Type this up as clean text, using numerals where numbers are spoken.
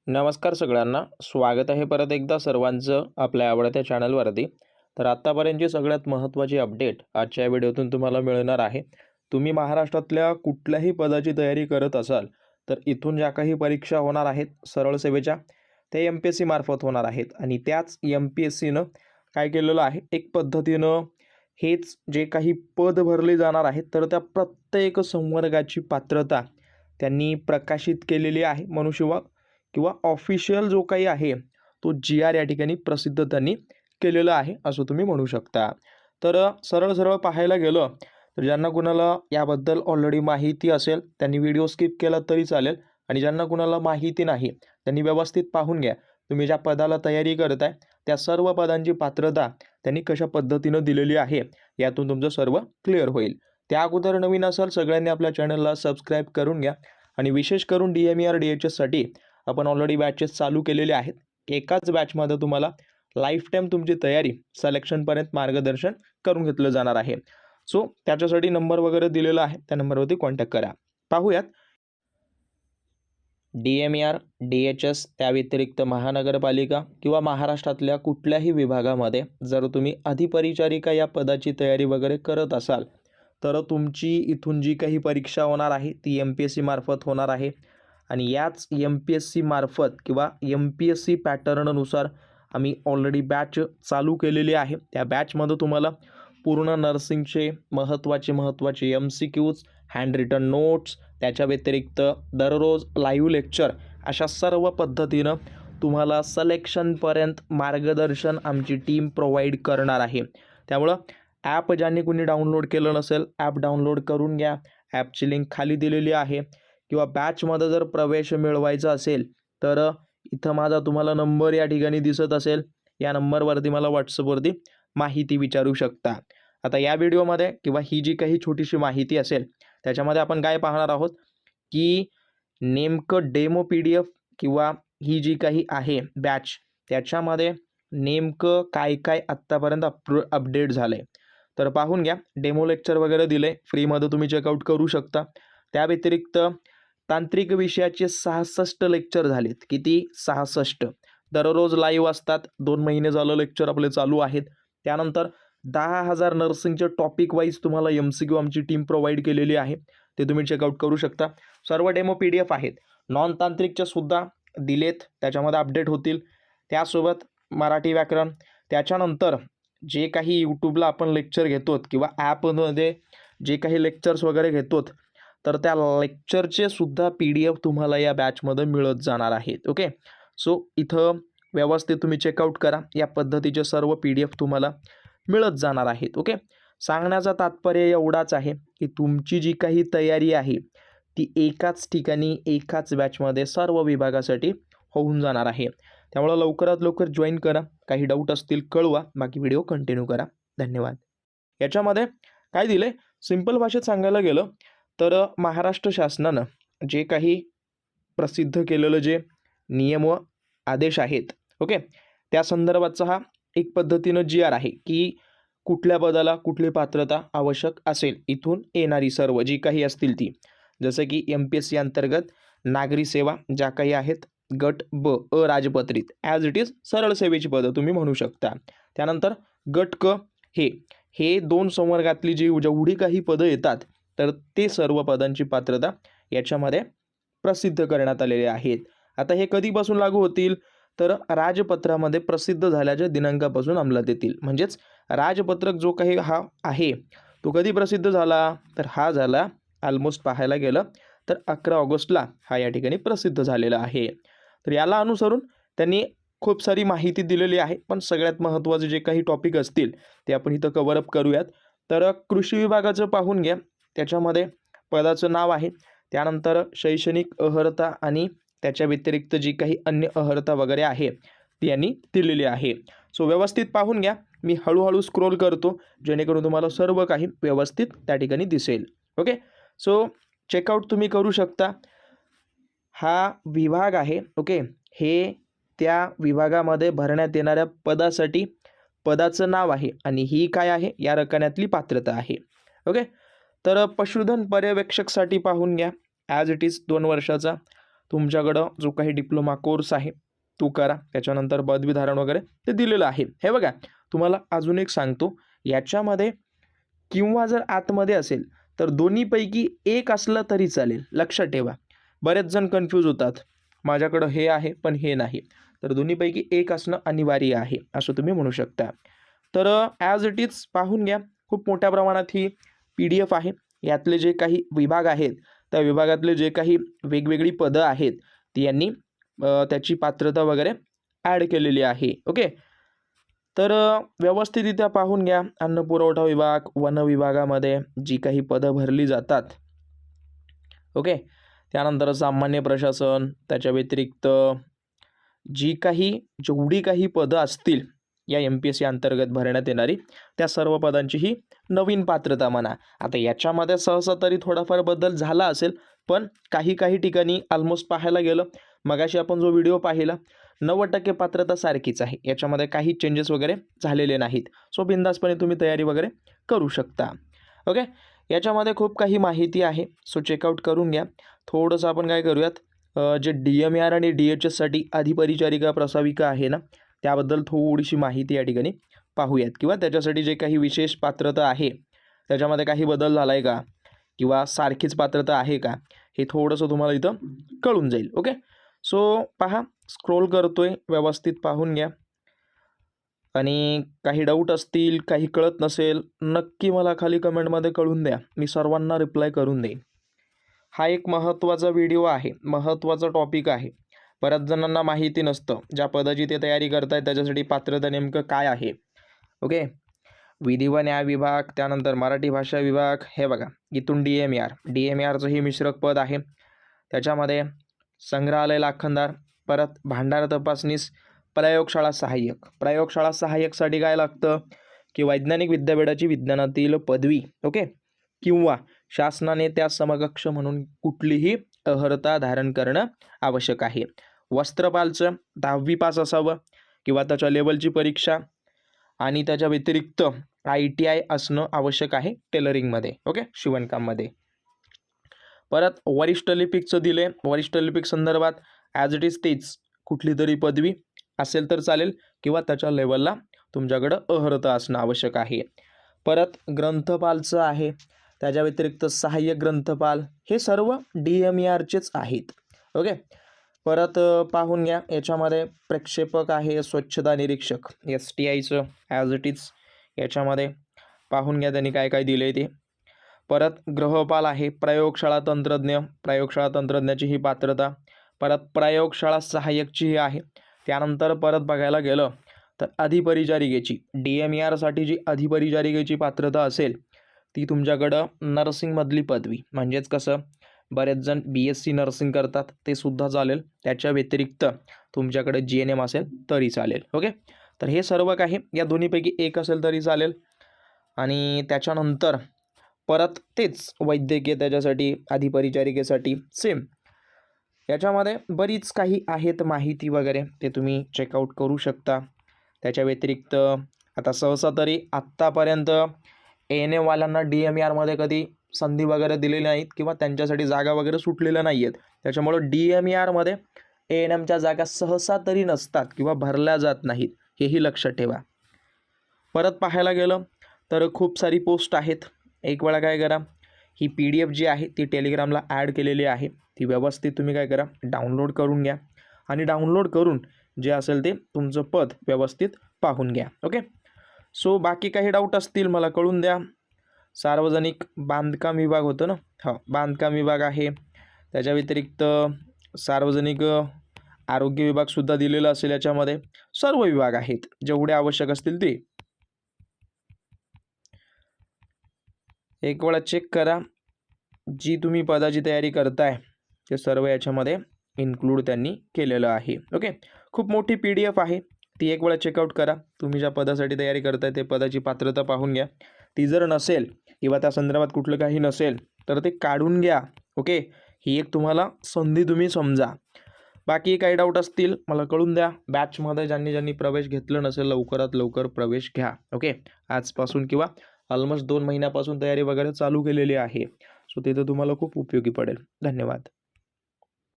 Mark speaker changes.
Speaker 1: नमस्कार सगळ्यांना. स्वागत आहे परत एकदा सर्वांचं आपल्या आवडत्या चॅनलवरती. तर आत्तापर्यंतची सगळ्यात महत्त्वाची अपडेट आजच्या व्हिडिओतून तुम्हाला मिळणार आहे. तुम्ही महाराष्ट्रातल्या कुठल्याही पदाची तयारी करत असाल तर इथून ज्या काही परीक्षा होणार आहेत सरळ सेवेच्या त्या MPSC मार्फत होणार आहेत आणि त्याच MPSCनं काय केलेलं आहे, एक पद्धतीनं हेच जे काही पद भरले जाणार आहेत तर त्या प्रत्येक संवर्गाची पात्रता त्यांनी प्रकाशित केलेली आहे. मनुष्यबळ किंवा ऑफिशियल जो काही आहे तो GR या ठिकाणी प्रसिद्ध त्यांनी केलेला आहे असं तुम्ही म्हणू शकता. तर सरळ सरळ पाहायला गेलं तर ज्यांना कुणाला याबद्दल ऑलरेडी माहिती असेल त्यांनी व्हिडिओ स्किप केला तरी चालेल आणि ज्यांना कुणाला माहिती नाही त्यांनी व्यवस्थित पाहून घ्या. तुम्ही ज्या पदाला तयारी करताय त्या सर्व पदांची पात्रता त्यांनी कशा पद्धतीनं दिलेली आहे यातून तुमचं सर्व क्लिअर होईल. त्या अगोदर नवीन असाल सगळ्यांनी आपल्या चॅनलला सबस्क्राईब करून घ्या आणि विशेष करून DMER DHS साठी आपण ऑलरेडी बॅचेस चालू केलेले आहेत. एकाच बॅचमध्ये तुम्हाला लाईफ टाईम तुमची तयारी सिलेक्शनपर्यंत मार्गदर्शन करून घेतलं जाणार आहे. सो त्याच्यासाठी नंबर वगैरे दिलेला आहे, त्या नंबरवरती कॉन्टॅक्ट करा. पाहूयात DMER DHS त्या व्यतिरिक्त महानगरपालिका किंवा महाराष्ट्रातल्या कुठल्याही विभागामध्ये जर तुम्ही अधिपरिचारिका या पदाची तयारी वगैरे करत असाल तर तुमची इथून जी काही परीक्षा होणार आहे ती MPSC मार्फत होणार आहे आणि याच MPSC मार्फत किंवा MPSC पॅटर्ननुसार आम्ही ऑलरेडी बॅच चालू केलेली आहे. त्या बॅचमध्ये तुम्हाला पूर्ण नर्सिंगचे महत्त्वाचे MCQs, हँड रिटन नोट्स, त्याच्या व्यतिरिक्त दररोज लाईव्ह लेक्चर अशा सर्व पद्धतीनं तुम्हाला सिलेक्शनपर्यंत मार्गदर्शन आमची टीम प्रोव्हाइड करणार आहे. त्यामुळं ॲप ज्यांनी कुणी डाउनलोड केलं नसेल ॲप डाउनलोड करून घ्या. ॲपची लिंक खाली दिलेली आहे. किंवा बॅचमध्ये जर प्रवेश मिळवायचा असेल तर इथं माझा तुम्हाला नंबर या ठिकाणी दिसत असेल, या नंबरवरती मला व्हॉट्सअपवरती माहिती विचारू शकता. आता या व्हिडिओमध्ये किंवा ही जी काही छोटीशी माहिती असेल त्याच्यामध्ये आपण काय पाहणार आहोत की नेमकं डेमो PDF किंवा ही जी काही आहे बॅच त्याच्यामध्ये नेमकं काय काय आत्तापर्यंत अपडेट झालं आहे तर पाहून घ्या. डेमो लेक्चर वगैरे दिले, फ्रीमध्ये तुम्ही चेकआउट करू शकता. त्या व्यतिरिक्त तांत्रिक विषयाचे 66 लेक्चर झालेत. किती? 66. दररोज लाईव्ह असतात. 2 महिने झालं लेक्चर आपले चालू आहेत. त्यानंतर 10,000 नर्सिंगचे टॉपिक वाईज तुम्हाला MCQ आमची टीम प्रोव्हाइड केलेली आहे, ते तुम्ही चेकआउट करू शकता. सर्व डेमो PDF आहेत. नॉन तांत्रिकचे सुद्धा दिलेत, त्याच्यामध्ये अपडेट होतील. त्यासोबत मराठी व्याकरण, त्याच्यानंतर जे काही यूट्यूबला आपण लेक्चर घेतो किंवा ॲपमध्ये जे काही लेक्चर्स वगैरे घेतो तर त्या लेक्चरचे सुद्धा PDF तुम्हाला या बॅचमध्ये मिळत जाणार आहेत. ओके, सो इथं व्यवस्थित तुम्ही चेकआउट करा. या पद्धतीचे सर्व PDF तुम्हाला मिळत जाणार आहेत. ओके, सांगण्याचा तात्पर्य एवढाच आहे की तुमची जी काही तयारी आहे ती एकाच ठिकाणी एकाच बॅचमध्ये सर्व विभागासाठी होऊन जाणार आहे. त्यामुळे लवकरात लवकर जॉईन करा. काही डाऊट असतील कळवा, बाकी व्हिडिओ कंटिन्यू करा. धन्यवाद. याच्यामध्ये काय दिले, सिंपल भाषेत सांगायला गेलं तर महाराष्ट्र शासनानं जे काही प्रसिद्ध केलेलं जे नियम व आदेश आहेत, ओके, त्या संदर्भाचा हा एक पद्धतीनं GR आहे की कुठल्या पदाला कुठली पात्रता आवश्यक असेल. इथून येणारी सर्व जी काही असतील ती, जसं की MPSC अंतर्गत नागरी सेवा ज्या काही आहेत गट ब अराजपत्रित ॲज इट इज सरळ सेवेची पदं तुम्ही म्हणू शकता. त्यानंतर गट क हे 2 संवर्गातली जेवढी काही पदं येतात तर ते सर्व पदांची पात्रता याच्यामध्ये प्रसिद्ध करण्यात आलेले आहेत. आता हे कधीपासून लागू होतील तर राजपत्रामध्ये प्रसिद्ध झाल्याच्या दिनांकापासून अंमलात येतील. म्हणजेच राजपत्रक जो काही हा आहे तो कधी प्रसिद्ध झाला तर हा झाला ऑलमोस्ट पाहायला गेलं तर 11 ऑगस्टला हा या ठिकाणी प्रसिद्ध झालेला आहे. तर याला अनुसरून त्यांनी खूप सारी माहिती दिलेली आहे, पण सगळ्यात महत्त्वाचे जे काही टॉपिक असतील ते आपण इथं कव्हर अप करूयात. तर कृषी विभागाचं पाहून घ्या. त्याच्यामध्ये पदाचं नाव आहे, त्यानंतर शैक्षणिक अर्हता आणि त्याच्या व्यतिरिक्त जी काही अन्य अर्हता वगैरे आहे ती यांनी दिलेली आहे. सो व्यवस्थित पाहून घ्या. मी हळूहळू स्क्रोल करतो जेणेकरून तुम्हाला सर्व काही व्यवस्थित त्या ठिकाणी दिसेल. ओके, सो चेकआउट तुम्ही करू शकता. हा विभाग आहे. ओके, हे त्या विभागामध्ये भरण्यात येणाऱ्या पदासाठी पदाचं नाव आहे आणि ही काय आहे या रकान्यातली पात्रता आहे. ओके, तर पशुधन पर्यवेक्षकसाठी पाहून घ्या. ॲज इट इज 2 वर्षाचा. तुमच्याकडं जो काही डिप्लोमा कोर्स आहे तो करा, त्याच्यानंतर पदवीधारण वगैरे ते दिलेलं आहे. हे बघा, तुम्हाला अजून एक सांगतो, याच्यामध्ये किंवा जर आतमध्ये असेल तर दोन्हीपैकी एक असलं तरी चालेल. लक्षात ठेवा, बरेच जण कन्फ्यूज होतात, माझ्याकडं हे आहे पण हे नाही. तर दोन्हीपैकी एक असणं अनिवार्य आहे असं तुम्ही म्हणू शकता. तर ॲज इट इज पाहून घ्या, खूप मोठ्या प्रमाणात ही PDF आहे. यातले जे काही विभाग आहेत त्या विभागातले जे काही वेगवेगळी पदं आहेत ती यांनी त्याची पात्रता वगैरे ॲड केलेली आहे. ओके, तर व्यवस्थितरित्या पाहून घ्या. अन्न पुरवठा विभाग, वन विभागामध्ये जी काही पदं भरली जातात. ओके, त्यानंतर सामान्य प्रशासन, त्याच्या व्यतिरिक्त जेवढी काही पदं असतील या MPSC अंतर्गत भरण्यात येणारी, त्या सर्व पदांची ही नवीन पात्रता म्हणा. आता याच्यामध्ये सहसा तरी थोडाफार बदल झाला असेल, पण काही ठिकाणी ऑलमोस्ट पाहायला गेलं, मगाशी आपण जो व्हिडिओ पाहिला 90% पात्रता सारखीच आहे, याच्यामध्ये काही चेंजेस वगैरे झालेले नाहीत. सो बिंदासपणे तुम्ही तयारी वगैरे करू शकता. ओके, याच्यामध्ये खूप काही माहिती आहे, सो चेकआउट करून घ्या. थोडंसं आपण काय करूयात, जे DMAR आणि DHSसाठी अधिपरिचारिका प्रसाविका आहे ना, त्याबद्दल थोडीशी माहिती या ठिकाणी पाहूयात, किंवा त्याच्यासाठी जे काही विशेष पात्रता आहे त्याच्यामध्ये काही बदल झाला आहे का, किंवा सारखीच पात्रता आहे का, हे थोडंसं तुम्हाला इथं कळून जाईल. ओके, सो पहा, स्क्रोल करतोय, व्यवस्थित पाहून घ्या. आणि काही डाऊट असतील, काही कळत नसेल, नक्की मला खाली कमेंटमध्ये कळून द्या, मी सर्वांना रिप्लाय करून देईन. हा एक महत्त्वाचा व्हिडिओ आहे, महत्त्वाचा टॉपिक आहे. बऱ्याच जणांना माहिती नसतं, ज्या पदाची ते तयारी करतायत त्याच्यासाठी पात्रता नेमकं काय आहे. ओके, विधी व न्याय विभाग, त्यानंतर मराठी भाषा विभाग. हे बघा, इथून DMARचं ही मिश्रक पद आहे. त्याच्यामध्ये संग्रहालय लाखनदार, परत भांडार तपासनीस, प्रयोगशाळा सहाय्यकसाठी काय लागतं की वैज्ञानिक विद्यापीठाची विज्ञानातील पदवी. ओके, किंवा शासनाने त्या समकक्ष म्हणून कुठलीही अर्हता धारण करणं आवश्यक आहे. वस्त्रपालचं 10वी पास असावं किंवा त्याच्या लेवलची परीक्षा, आणि त्याच्या व्यतिरिक्त ITI असणं आवश्यक आहे टेलरिंगमध्ये. ओके, शिवणकाममध्ये. परत वरिष्ठ लिपिकचं दिले, वरिष्ठ लिपिक संदर्भात ॲज इट इज तेच, कुठली तरी पदवी असेल तर चालेल, किंवा त्याच्या लेवलला तुमच्याकडं अर्हता असणं आवश्यक आहे. परत ग्रंथपालचं आहे, त्याच्या व्यतिरिक्त सहाय्यक ग्रंथपाल, हे सर्व DMARचेच आहेत. ओके, परत पाहून घ्या, याच्यामध्ये प्रक्षेपक आहे, स्वच्छता निरीक्षक STIचं ॲज इट इज. याच्यामध्ये पाहून घ्या त्यांनी काय काय दिलं आहे ते. परत गृहपाल आहे, प्रयोगशाळा तंत्रज्ञाची ही पात्रता. परत प्रयोगशाळा सहाय्यकची ही आहे. त्यानंतर परत बघायला गेलं तर अधिपरिचारिकेची, DMARसाठी जी अधिपरिचारिकेची पात्रता असेल ती तुमच्याकडं नर्सिंगमधली पदवी, म्हणजेच कसं, बरेच जण BSc नर्सिंग करतात, ते सुद्धा चालेल. त्याच्या व्यतिरिक्त तुमच्याकडे GNM असेल तरी चालेल. ओके, तर हे सर्व काही या दोन्हीपैकी एक असेल तरी चालेल. आणि त्याच्यानंतर परत तेच वैद्यकीय, त्याच्यासाठी अधिपरिचारिकेसाठी सेम. याच्यामध्ये बरीच काही आहेत माहिती वगैरे, ते तुम्ही चेकआउट करू शकता. त्याच्या व्यतिरिक्त आता सहसा तरी आत्तापर्यंत ANM-वाल्यांना DMARमध्ये कधी संधी वगैरे दिलेली नाहीत, किंवा त्यांच्यासाठी जागा वगैरे सुटलेल्या नाही आहेत. त्याच्यामुळं DMARमध्ये ANMच्या जागा सहसा तरी नसतात किंवा भरल्या जात नाहीत, हेही लक्षात ठेवा. परत पाहायला गेलं तर खूप सारी पोस्ट आहेत. एक वेळा काय करा, ही PDF जी आहे ती टेलिग्रामला ॲड केलेली आहे, ती व्यवस्थित तुम्ही काय करा, डाउनलोड करून घ्या, आणि डाउनलोड करून जे असेल ते तुमचं पद व्यवस्थित पाहून घ्या. ओके, सो बाकी काही डाऊट असतील मला कळून द्या. सार्वजनिक बांधकाम विभाग होतं ना, बांधकाम विभाग आहे. त्याच्या व्यतिरिक्त सार्वजनिक आरोग्य विभागसुद्धा दिलेला असेल. याच्यामध्ये सर्व विभाग आहेत, जेवढे आवश्यक असतील ते एक वेळा चेक करा. जी तुम्ही पदाची तयारी करताय ते सर्व याच्यामध्ये इन्क्लूड त्यांनी केलेलं आहे. ओके, खूप मोठी PDF आहे, ती एक वेळा चेकआउट करा. तुम्ही ज्या पदासाठी तयारी करताय ते पदाची पात्रता पाहून घ्या. ती जर नसेल किंवा त्या संदर्भात कुठलं काही नसेल तर ते काढून घ्या. ओके, ही एक तुम्हाला संधी तुम्ही समजा. बाकी काही डाऊट असतील मला कळून द्या. बॅचमध्ये ज्यांनी प्रवेश घेतलं नसेल लवकरात लवकर प्रवेश घ्या. ओके, आजपासून किंवा ऑलमोस्ट 2 महिन्यापासून तयारी वगैरे चालू केलेली आहे. सो तिथं तुम्हाला खूप उपयोगी पडेल. धन्यवाद.